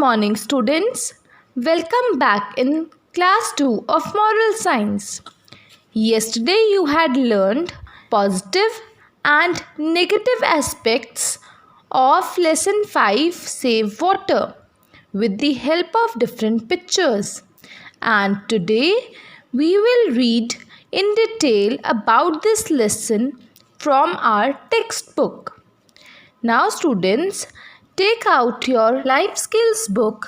morning, students. Welcome back in class 2 of Moral Science. Yesterday you had learned positive and negative aspects of lesson 5 Save Water with the help of different pictures. And today we will read in detail about this lesson from our textbook. Now students, take out your life skills book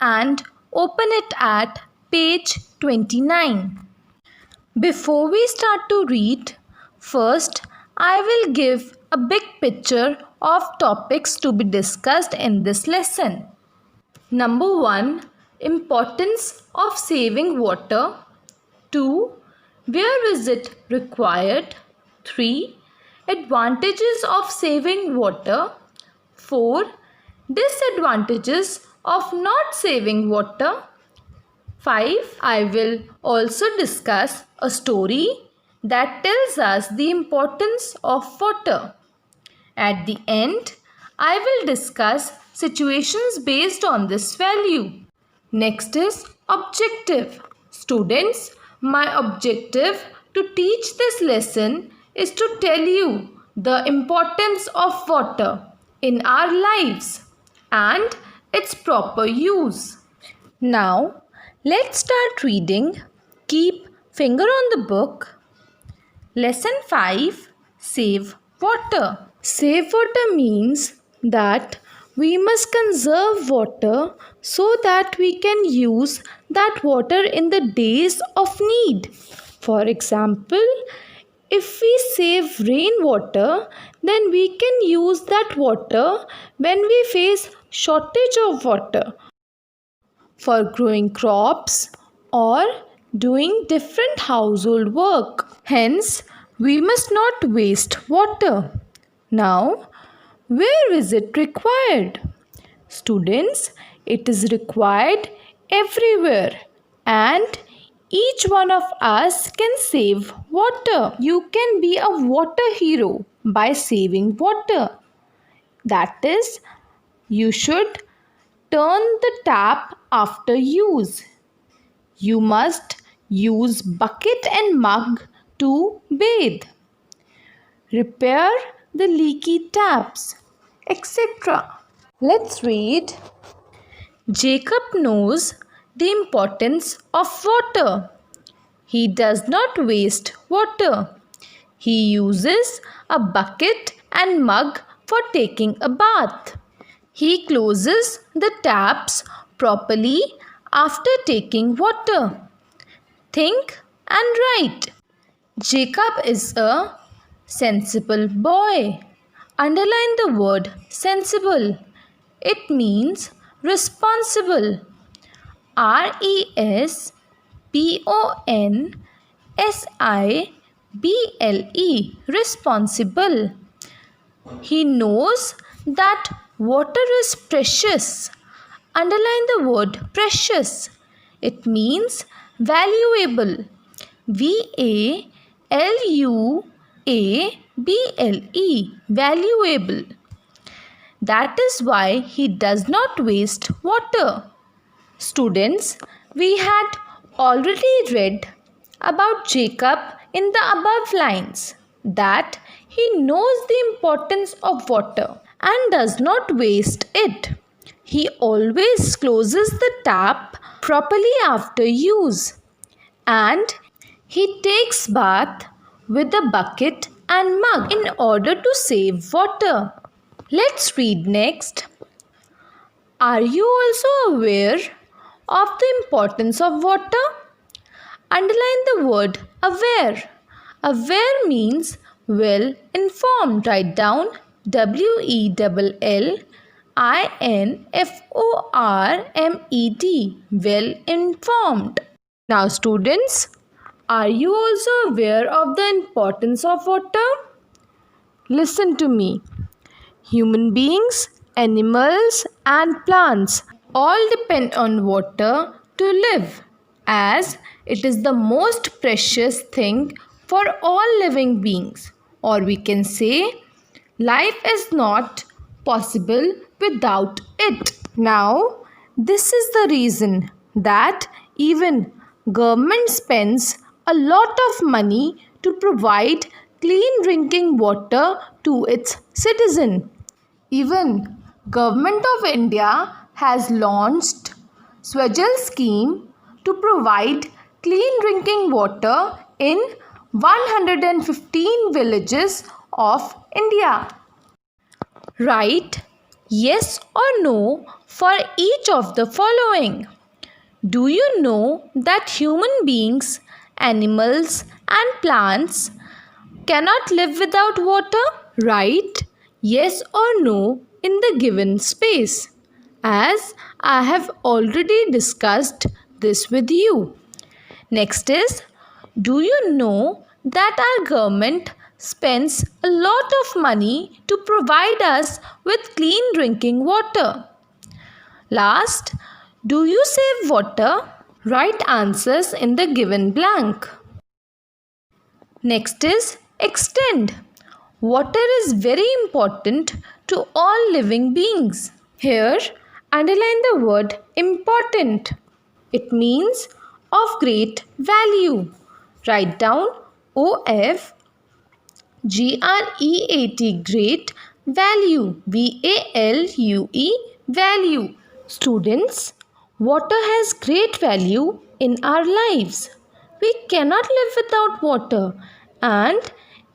and open it at page 29. Before we start to read, first I will give a big picture of topics to be discussed in this lesson. Number 1, importance of saving water. 2, where is it required? 3, advantages of saving water. 4, disadvantages of not saving water. 5, I will also discuss a story that tells us the importance of water. At the end, I will discuss situations based on this value. Next is objective. Students, my objective to teach this lesson is to tell you the importance of water in our lives and its proper use. Now, let's start reading. Keep finger on the book. Lesson 5, Save Water. Save water means that we must conserve water so that we can use that water in the days of need. For example, if we save rainwater, then we can use that water when we face shortage of water for growing crops or doing different household work. Hence, we must not waste water. Now, where is it required? Students, it is required everywhere and each one of us can save water. You can be a water hero by saving water. That is, you should turn the tap after use. You must use bucket and mug to bathe. Repair the leaky taps, etc. Let's read. Jacob knows the importance of water. He does not waste water. He uses a bucket and mug for taking a bath. He closes the taps properly after taking water. Think and write. Jacob is a sensible boy. Underline the word sensible. It means responsible. RESPONSIBLE. Responsible. He knows that water is precious. Underline the word precious. It means valuable. VALUABLE. Valuable. That is why he does not waste water. Students, we had already read about Jacob in the above lines that he knows the importance of water and does not waste it. He always closes the tap properly after use and he takes bath with a bucket and mug in order to save water. Let's read next. Are you also aware of the importance of water? Underline the word aware. Aware means well informed. Write down WELLINFORMED. Well informed. Now students, are you also aware of the importance of water? Listen to me. Human beings, animals and plants all depend on water to live, as it is the most precious thing for all living beings. Or we can say, life is not possible without it. Now, This is the reason that even government spends a lot of money to provide clean drinking water to its citizen. Even Government of India has launched Swajal scheme to provide clean drinking water in 115 villages of India. Write yes or no for each of the following. Do you know that human beings, animals, and plants cannot live without water? Write yes or no in the given space, as I have already discussed this with you. Next is, do you know that our government spends a lot of money to provide us with clean drinking water? Last, do you save water? Write answers in the given blank. Next is extend. Water is very important to all living beings. Here, underline the word important. It means of great value. Write down OF GREAT, great value, VALUE, value. Students, water has great value in our lives. We cannot live without water, and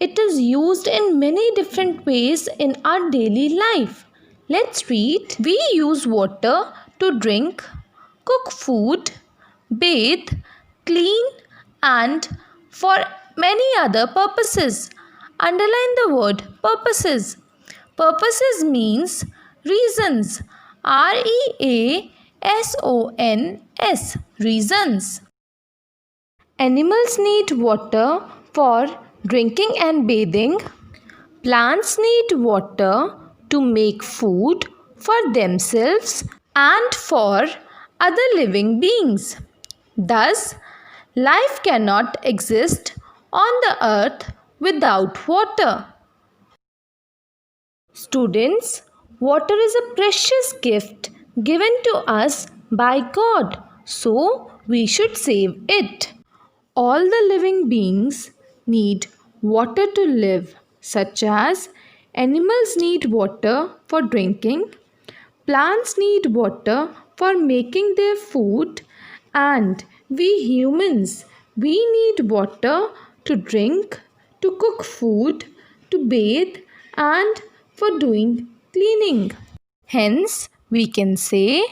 it is used in many different ways in our daily life. Let's read. We use water to drink, cook food, bathe, clean, and for many other purposes. Underline the word purposes. Purposes means reasons. REASONS, reasons. Animals need water for drinking and bathing. Plants need water to make food for themselves and for other living beings. Thus, life cannot exist on the earth without water. Students, water is a precious gift given to us by God, so we should save it. All the living beings need water to live, such as animals need water for drinking, plants need water for making their food, and we humans, we need water to drink, to cook food, to bathe, and for doing cleaning. Hence, we can say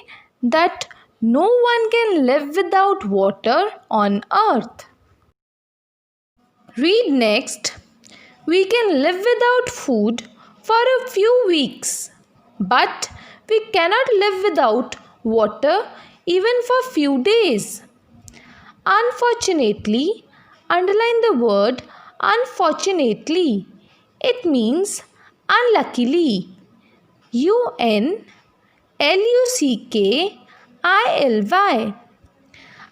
that no one can live without water on earth. Read next. We can live without food for a few weeks, but we cannot live without water even for few days. Unfortunately, underline the word unfortunately. It means unluckily. UNLUCKILY.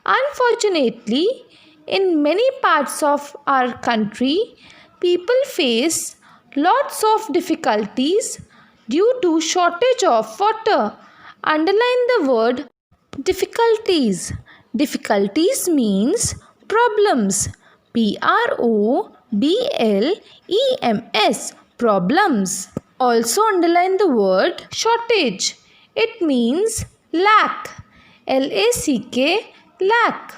Unfortunately, in many parts of our country, people face lots of difficulties due to shortage of water. Underline the word difficulties. Difficulties means problems. PROBLEMS. Problems. Also underline the word shortage. It means lack. LACK, lack.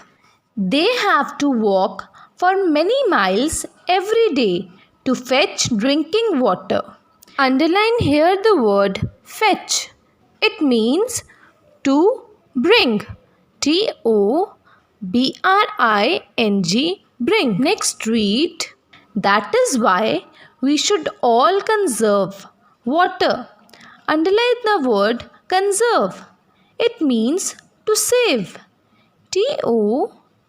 They have to walk for many miles every day to fetch drinking water. Underline here the word fetch. It means to bring. TOBRING, bring. Next read. That is why we should all conserve water. Underline the word conserve. It means to save.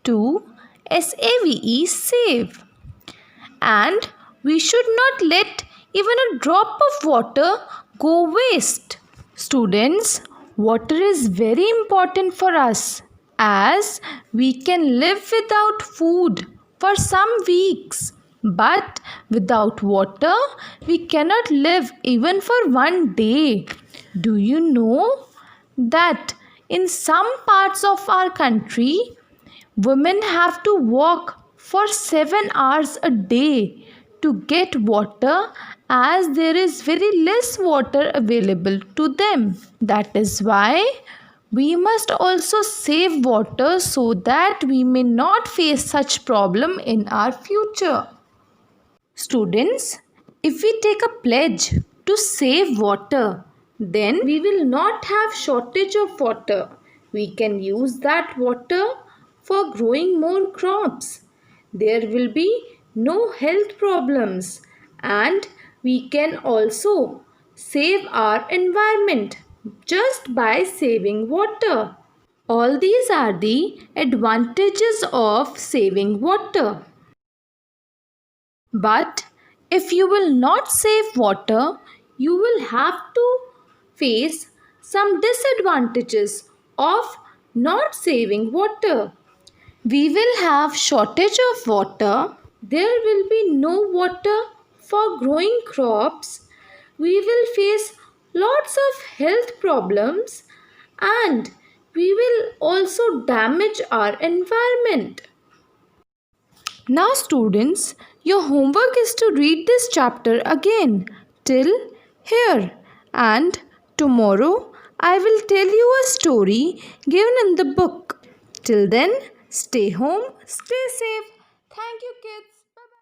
TOSAVE, save. And we should not let even a drop of water go waste. Students, water is very important for us, as we can live without food for some weeks. But without water, we cannot live even for one day. Do you know that in some parts of our country, women have to walk for 7 hours a day to get water as there is very less water available to them. That is why we must also save water so that we may not face such problem in our future. Students, if we take a pledge to save water, then we will not have shortage of water. We can use that water for growing more crops. There will be no health problems, and we can also save our environment just by saving water. All these are the advantages of saving water. But if you will not save water, you will have to face some disadvantages of not saving water. We will have shortage of water. There will be no water for growing crops. We will face lots of health problems and we will also damage our environment. Now students, your homework is to read this chapter again till here, and tomorrow I will tell you a story given in the book. Till then, stay home, stay safe. Thank you kids.